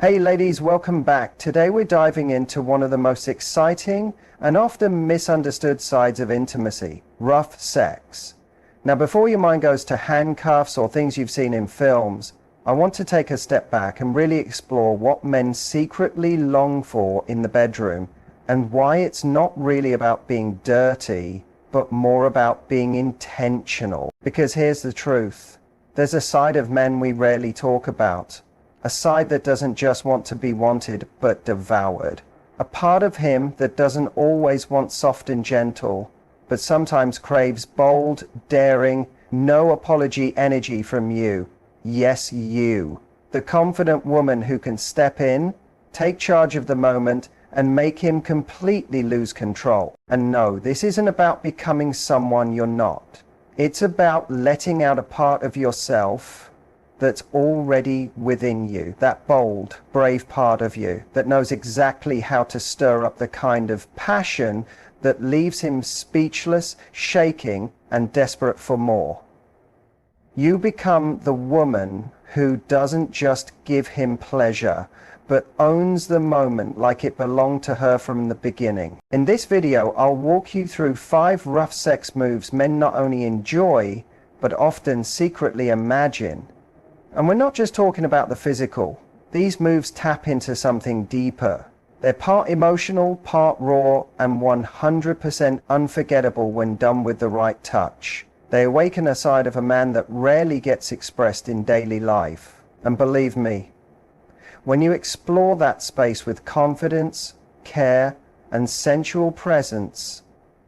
Hey ladies, welcome back. Today we're diving into one of the most exciting and often misunderstood sides of intimacy, rough sex. Now before your mind goes to handcuffs or things you've seen in films, I want to take a step back and really explore what men secretly long for in the bedroom and why it's not really about being dirty, but more about being intentional. Because here's the truth. There's a side of men we rarely talk about. A side that doesn't just want to be wanted, but devoured. A part of him that doesn't always want soft and gentle, but sometimes craves bold, daring, no apology energy from you. Yes, you. The confident woman who can step in, take charge of the moment, and make him completely lose control. And no, this isn't about becoming someone you're not. It's about letting out a part of yourself that's already within you, that bold, brave part of you that knows exactly how to stir up the kind of passion that leaves him speechless, shaking, and desperate for more. You become the woman who doesn't just give him pleasure, but owns the moment like it belonged to her from the beginning. In this video, I'll walk you through 5 rough sex moves men not only enjoy, but often secretly imagine. And we're not just talking about the physical. These moves tap into something deeper. They're part emotional, part raw, and 100% unforgettable when done with the right touch. They awaken a side of a man that rarely gets expressed in daily life. And believe me, when you explore that space with confidence, care, and sensual presence,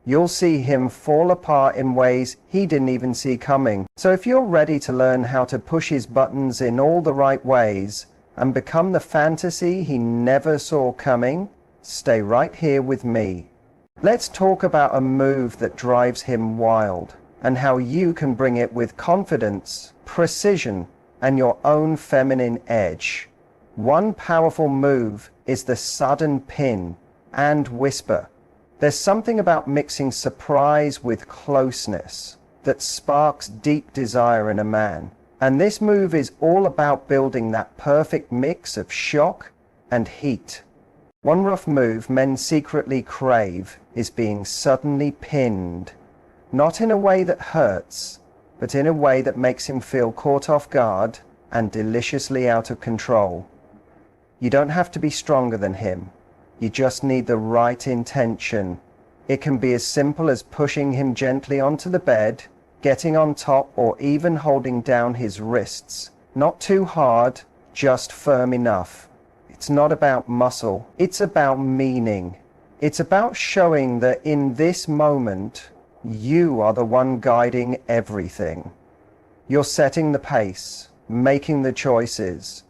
you'll see him fall apart in ways he didn't even see coming. So if you're ready to learn how to push his buttons in all the right ways and become the fantasy he never saw coming, stay right here with me. Let's talk about a move that drives him wild and how you can bring it with confidence, precision, and your own feminine edge. One powerful move is the sudden pin and whisper. There's something about mixing surprise with closeness that sparks deep desire in a man. And this move is all about building that perfect mix of shock and heat. One rough move men secretly crave is being suddenly pinned. Not in a way that hurts, but in a way that makes him feel caught off guard and deliciously out of control. You don't have to be stronger than him. You just need the right intention. It can be as simple as pushing him gently onto the bed, getting on top, or even holding down his wrists. Not too hard, just firm enough. It's not about muscle. It's about meaning. It's about showing that in this moment, you are the one guiding everything. You're setting the pace, making the choices,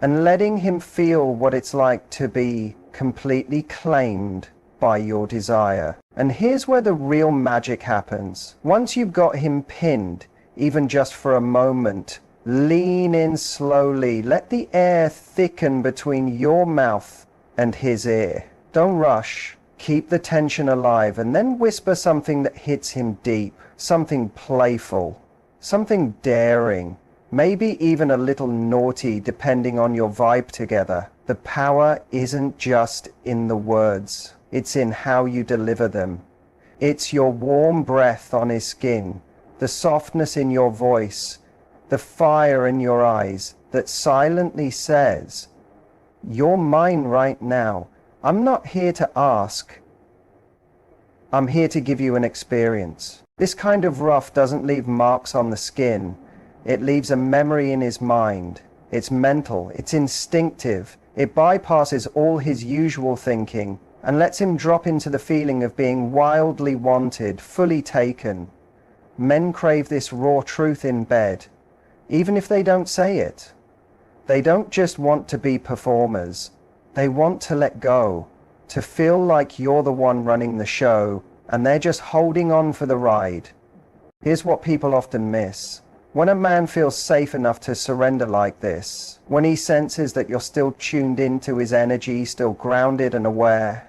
and letting him feel what it's like to be completely claimed by your desire. And here's where the real magic happens. Once you've got him pinned, even just for a moment, lean in slowly. Let the air thicken between your mouth and his ear. Don't rush. Keep the tension alive, and then whisper something that hits him deep, something playful, something daring. Maybe even a little naughty, depending on your vibe together. The power isn't just in the words. It's in how you deliver them. It's your warm breath on his skin, the softness in your voice, the fire in your eyes that silently says, "You're mine right now. I'm not here to ask. I'm here to give you an experience." This kind of rough doesn't leave marks on the skin. It leaves a memory in his mind. It's mental, it's instinctive. It bypasses all his usual thinking and lets him drop into the feeling of being wildly wanted, fully taken. Men crave this raw truth in bed, even if they don't say it. They don't just want to be performers. They want to let go, to feel like you're the one running the show and they're just holding on for the ride. Here's what people often miss. When a man feels safe enough to surrender like this, when he senses that you're still tuned into his energy, still grounded and aware,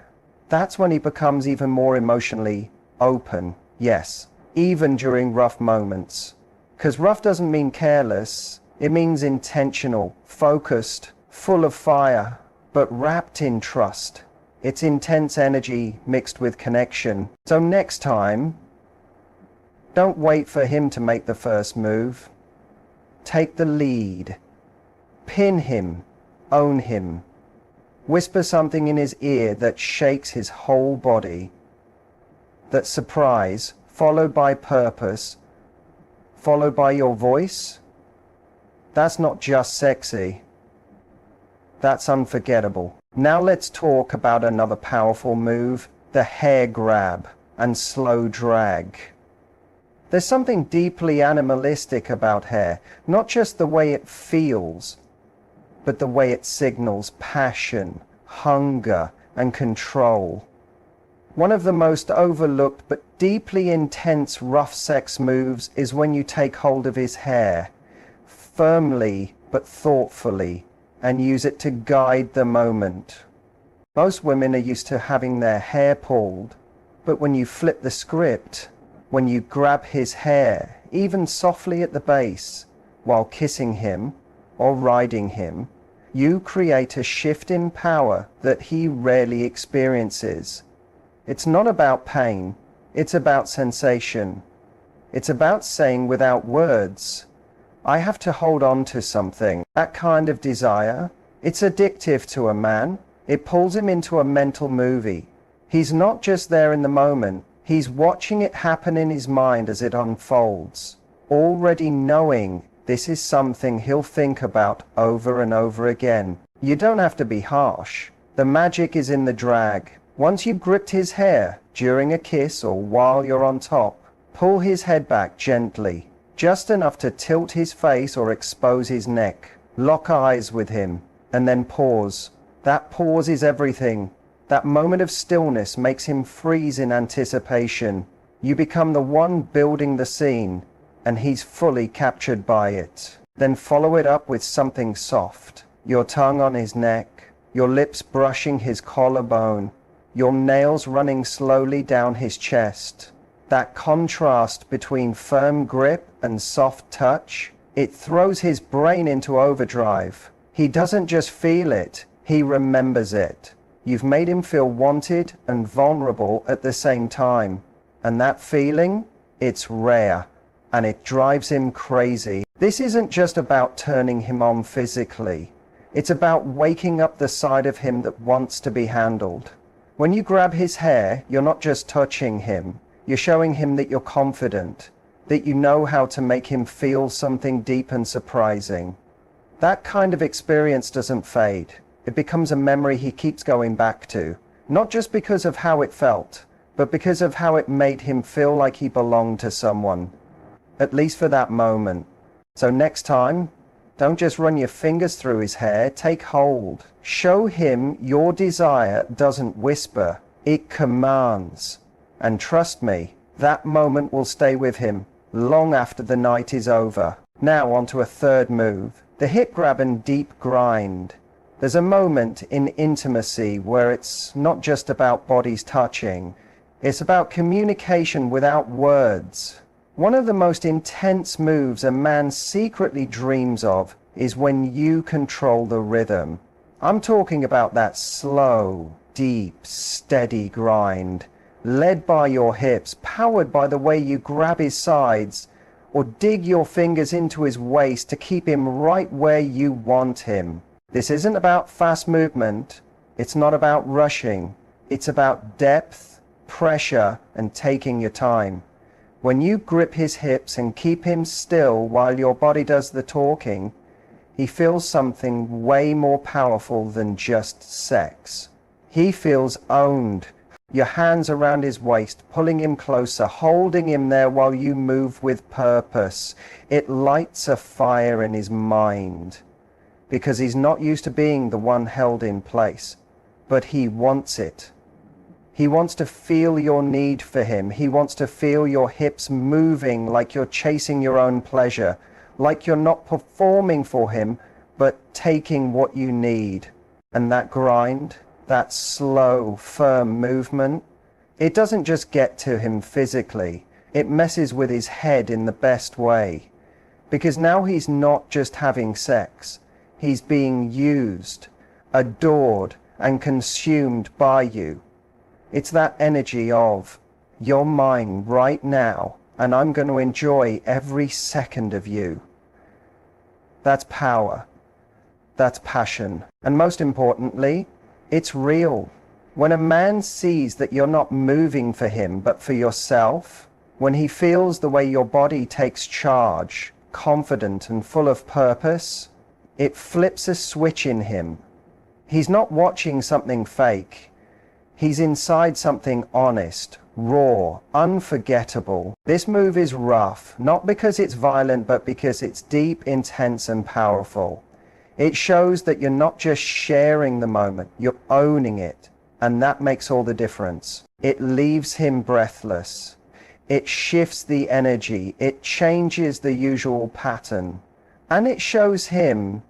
that's when he becomes even more emotionally open. Yes, even during rough moments. Because rough doesn't mean careless, it means intentional, focused, full of fire, but wrapped in trust. It's intense energy mixed with connection. So next time, don't wait for him to make the first move. Take the lead. Pin him. Own him. Whisper something in his ear that shakes his whole body. That surprise, followed by purpose, followed by your voice, that's not just sexy. That's unforgettable. Now let's talk about another powerful move, the hair grab and slow drag. There's something deeply animalistic about hair, not just the way it feels, but the way it signals passion, hunger, and control. One of the most overlooked but deeply intense rough sex moves is when you take hold of his hair, firmly but thoughtfully, and use it to guide the moment. Most women are used to having their hair pulled, but when you flip the script, when you grab his hair, even softly at the base, while kissing him or riding him, you create a shift in power that he rarely experiences. It's not about pain, it's about sensation. It's about saying without words, I have to hold on to something. That kind of desire, it's addictive to a man. It pulls him into a mental movie. He's not just there in the moment, he's watching it happen in his mind as it unfolds, already knowing this is something he'll think about over and over again. You don't have to be harsh. The magic is in the drag. Once you've gripped his hair, during a kiss or while you're on top, pull his head back gently, just enough to tilt his face or expose his neck. Lock eyes with him, and then pause. That pause is everything. That moment of stillness makes him freeze in anticipation. You become the one building the scene, and he's fully captured by it. Then follow it up with something soft. Your tongue on his neck, your lips brushing his collarbone, your nails running slowly down his chest. That contrast between firm grip and soft touch, it throws his brain into overdrive. He doesn't just feel it, he remembers it. You've made him feel wanted and vulnerable at the same time. And that feeling, it's rare, and it drives him crazy. This isn't just about turning him on physically. It's about waking up the side of him that wants to be handled. When you grab his hair, you're not just touching him. You're showing him that you're confident, that you know how to make him feel something deep and surprising. That kind of experience doesn't fade. It becomes a memory he keeps going back to, not just because of how it felt, but because of how it made him feel like he belonged to someone, at least for that moment. So next time, don't just run your fingers through his hair, take hold. Show him your desire doesn't whisper, it commands. And trust me, that moment will stay with him long after the night is over. Now on to a third move, the hip grab and deep grind. There's a moment in intimacy where it's not just about bodies touching, it's about communication without words. One of the most intense moves a man secretly dreams of is when you control the rhythm. I'm talking about that slow, deep, steady grind, led by your hips, powered by the way you grab his sides, or dig your fingers into his waist to keep him right where you want him. This isn't about fast movement, it's not about rushing, it's about depth, pressure, and taking your time. When you grip his hips and keep him still while your body does the talking, he feels something way more powerful than just sex. He feels owned. Your hands around his waist, pulling him closer, holding him there while you move with purpose. It lights a fire in his mind, because he's not used to being the one held in place, but he wants it. He wants to feel your need for him. He wants to feel your hips moving like you're chasing your own pleasure, like you're not performing for him, but taking what you need. And that grind, that slow, firm movement, it doesn't just get to him physically, it messes with his head in the best way. Because now he's not just having sex, He's being used, adored, and consumed by you. It's that energy of, you're mine right now, and I'm going to enjoy every second of you. That's power. That's passion. And most importantly, it's real. When a man sees that you're not moving for him, but for yourself, when he feels the way your body takes charge, confident and full of purpose, it flips a switch in him. He's not watching something fake. He's inside something honest, raw, unforgettable. This move is rough, not because it's violent, but because it's deep, intense, and powerful. It shows that you're not just sharing the moment, you're owning it. And that makes all the difference. It leaves him breathless. It shifts the energy. It changes the usual pattern. And it shows him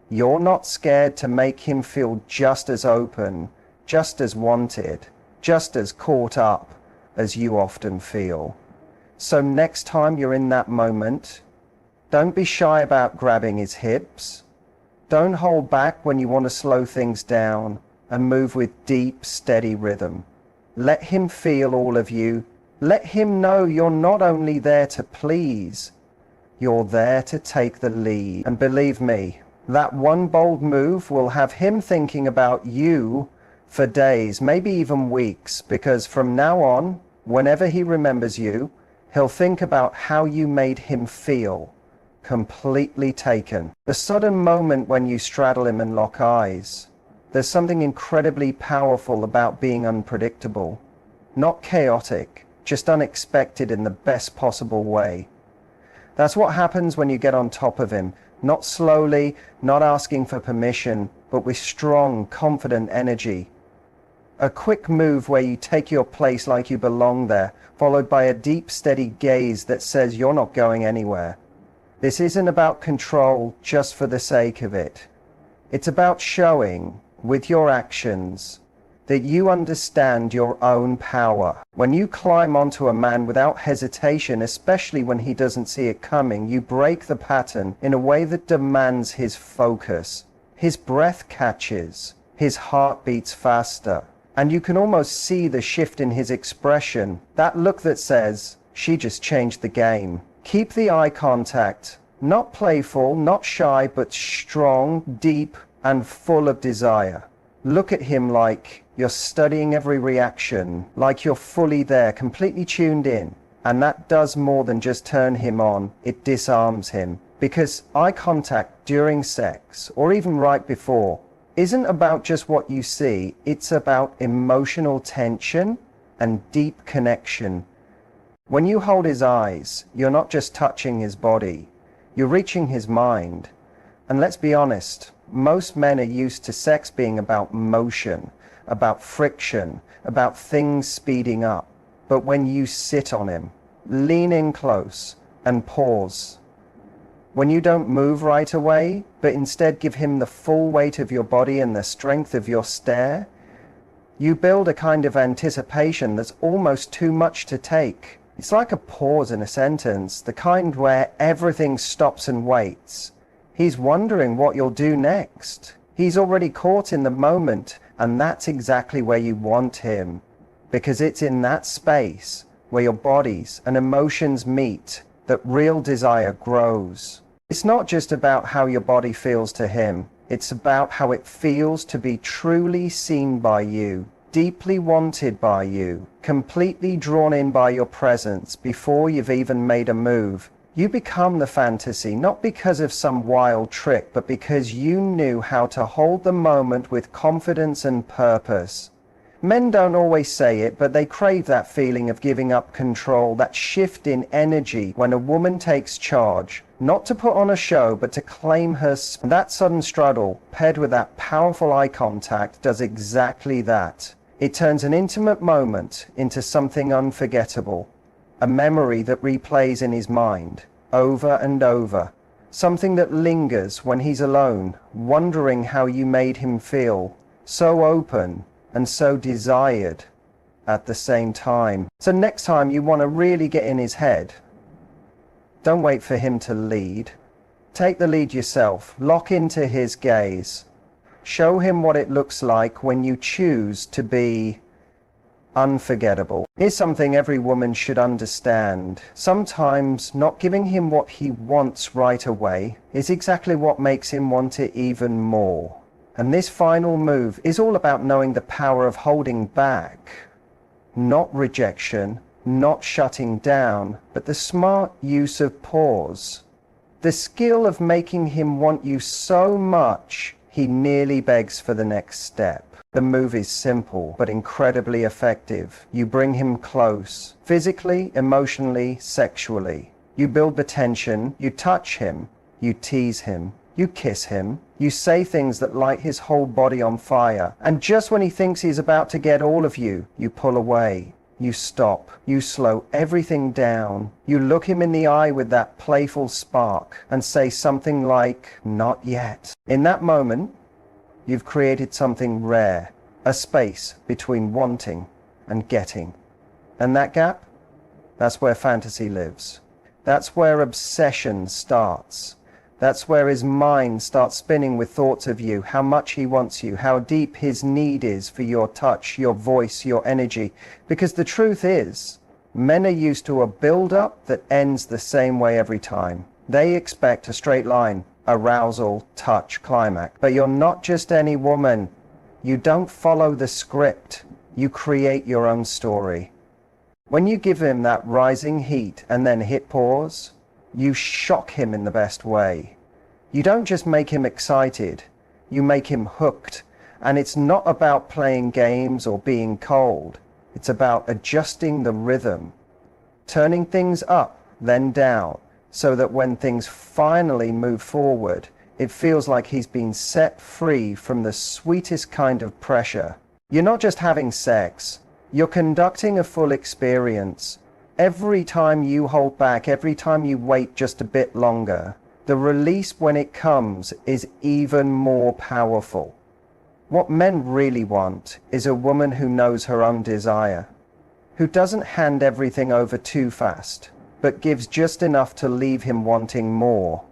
you're not scared to make him feel just as open, just as wanted, just as caught up as you often feel. So next time you're in that moment, don't be shy about grabbing his hips. Don't hold back when you want to slow things down and move with deep, steady rhythm. Let him feel all of you. Let him know you're not only there to please, you're there to take the lead. And believe me, that one bold move will have him thinking about you for days, maybe even weeks, because from now on, whenever he remembers you, he'll think about how you made him feel, completely taken. The sudden moment when you straddle him and lock eyes, there's something incredibly powerful about being unpredictable. Not chaotic, just unexpected in the best possible way. That's what happens when you get on top of him. Not slowly, not asking for permission, but with strong, confident energy. A quick move where you take your place like you belong there, followed by a deep, steady gaze that says you're not going anywhere. This isn't about control just for the sake of it. It's about showing, with your actions, that you understand your own power. When you climb onto a man without hesitation, especially when he doesn't see it coming, you break the pattern in a way that demands his focus. His breath catches, his heart beats faster, and you can almost see the shift in his expression, that look that says, she just changed the game. Keep the eye contact, not playful, not shy, but strong, deep, and full of desire. Look at him like you're studying every reaction, like you're fully there, completely tuned in. And that does more than just turn him on, it disarms him. Because eye contact during sex, or even right before, isn't about just what you see, it's about emotional tension and deep connection. When you hold his eyes, you're not just touching his body, you're reaching his mind. And let's be honest, most men are used to sex being about motion, about friction, about things speeding up. But when you sit on him, lean in close and pause. When you don't move right away, but instead give him the full weight of your body and the strength of your stare, you build a kind of anticipation that's almost too much to take. It's like a pause in a sentence, the kind where everything stops and waits. He's wondering what you'll do next. He's already caught in the moment, and that's exactly where you want him. Because it's in that space where your bodies and emotions meet that real desire grows. It's not just about how your body feels to him. It's about how it feels to be truly seen by you, deeply wanted by you, completely drawn in by your presence before you've even made a move. You become the fantasy, not because of some wild trick, but because you knew how to hold the moment with confidence and purpose. Men don't always say it, but they crave that feeling of giving up control, that shift in energy when a woman takes charge, not to put on a show, but to claim her space. That sudden straddle, paired with that powerful eye contact, does exactly that. It turns an intimate moment into something unforgettable. A memory that replays in his mind, over and over. Something that lingers when he's alone, wondering how you made him feel. So open and so desired at the same time. So next time you want to really get in his head, don't wait for him to lead. Take the lead yourself. Lock into his gaze. Show him what it looks like when you choose to be unforgettable. Here's something every woman should understand. Sometimes not giving him what he wants right away is exactly what makes him want it even more. And this final move is all about knowing the power of holding back. Not rejection, not shutting down, but the smart use of pause. The skill of making him want you so much he nearly begs for the next step. The move is simple, but incredibly effective. You bring him close, physically, emotionally, sexually. You build the tension, you touch him, you tease him, you kiss him, you say things that light his whole body on fire. And just when he thinks he's about to get all of you, you pull away. You stop, you slow everything down, you look him in the eye with that playful spark and say something like, "Not yet." In that moment, you've created something rare, a space between wanting and getting. And that gap, that's where fantasy lives. That's where obsession starts. That's where his mind starts spinning with thoughts of you, how much he wants you, how deep his need is for your touch, your voice, your energy. Because the truth is, men are used to a build-up that ends the same way every time. They expect a straight line, arousal, touch, climax. But you're not just any woman. You don't follow the script. You create your own story. When you give him that rising heat and then hit pause, you shock him in the best way. You don't just make him excited, you make him hooked. And it's not about playing games or being cold. It's about adjusting the rhythm, turning things up, then down, so that when things finally move forward, it feels like he's been set free from the sweetest kind of pressure. You're not just having sex, you're conducting a full experience. Every time you hold back, every time you wait just a bit longer, the release when it comes is even more powerful. What men really want is a woman who knows her own desire, who doesn't hand everything over too fast, but gives just enough to leave him wanting more.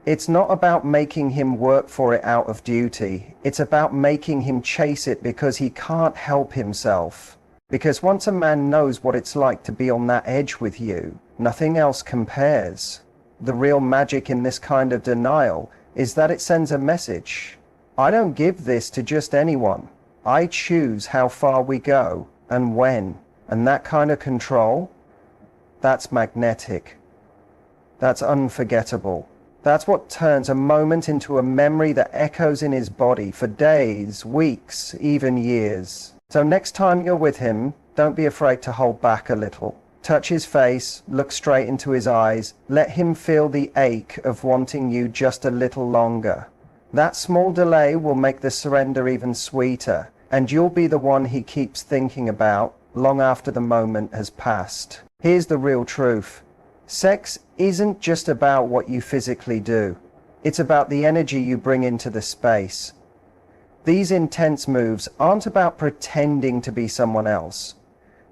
It's not about making him work for it out of duty. It's about making him chase it because he can't help himself. Because once a man knows what it's like to be on that edge with you, nothing else compares. The real magic in this kind of denial is that it sends a message. I don't give this to just anyone. I choose how far we go and when. And that kind of control, that's magnetic. That's unforgettable. That's what turns a moment into a memory that echoes in his body for days, weeks, even years. So next time you're with him, don't be afraid to hold back a little. Touch his face, look straight into his eyes, let him feel the ache of wanting you just a little longer. That small delay will make the surrender even sweeter, and you'll be the one he keeps thinking about long after the moment has passed. Here's the real truth. Sex isn't just about what you physically do. It's about the energy you bring into the space. These intense moves aren't about pretending to be someone else.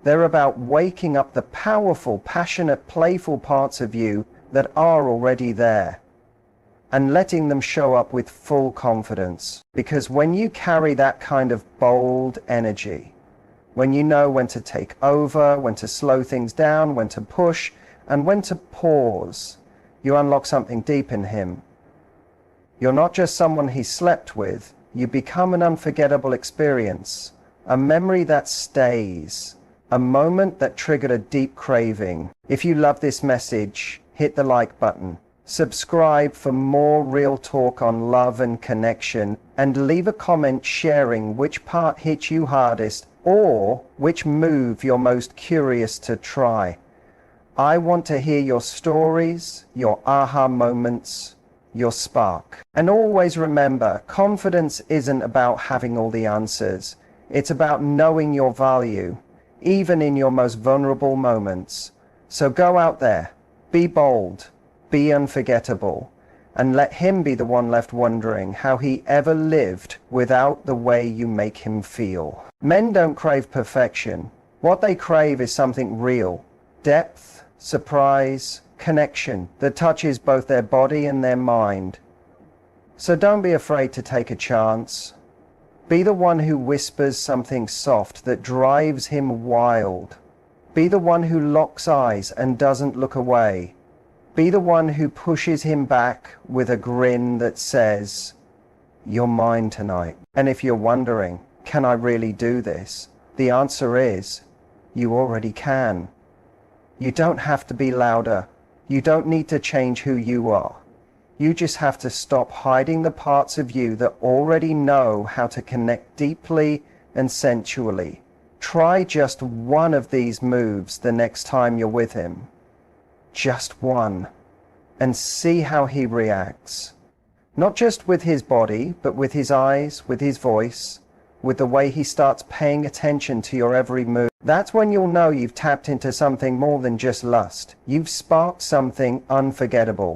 They're about waking up the powerful, passionate, playful parts of you that are already there and letting them show up with full confidence. Because when you carry that kind of bold energy, when you know when to take over, when to slow things down, when to push, and when to pause, you unlock something deep in him. You're not just someone he slept with. You become an unforgettable experience, a memory that stays, a moment that triggered a deep craving. If you love this message, hit the like button, subscribe for more real talk on love and connection, and leave a comment sharing which part hit you hardest or which move you're most curious to try. I want to hear your stories, your aha moments, your spark. And always remember, confidence isn't about having all the answers. It's about knowing your value, even in your most vulnerable moments. So go out there, be bold, be unforgettable, and let him be the one left wondering how he ever lived without the way you make him feel. Men don't crave perfection. What they crave is something real, depth, surprise, connection that touches both their body and their mind. So don't be afraid to take a chance. Be the one who whispers something soft that drives him wild. Be the one who locks eyes and doesn't look away. Be the one who pushes him back with a grin that says, "You're mine tonight." And if you're wondering, can I really do this? The answer is, you already can. You don't have to be louder. You don't need to change who you are. You just have to stop hiding the parts of you that already know how to connect deeply and sensually. Try just one of these moves the next time you're with him. Just one. And see how he reacts. Not just with his body, but with his eyes, with his voice, with the way he starts paying attention to your every move. That's when you'll know you've tapped into something more than just lust. You've sparked something unforgettable.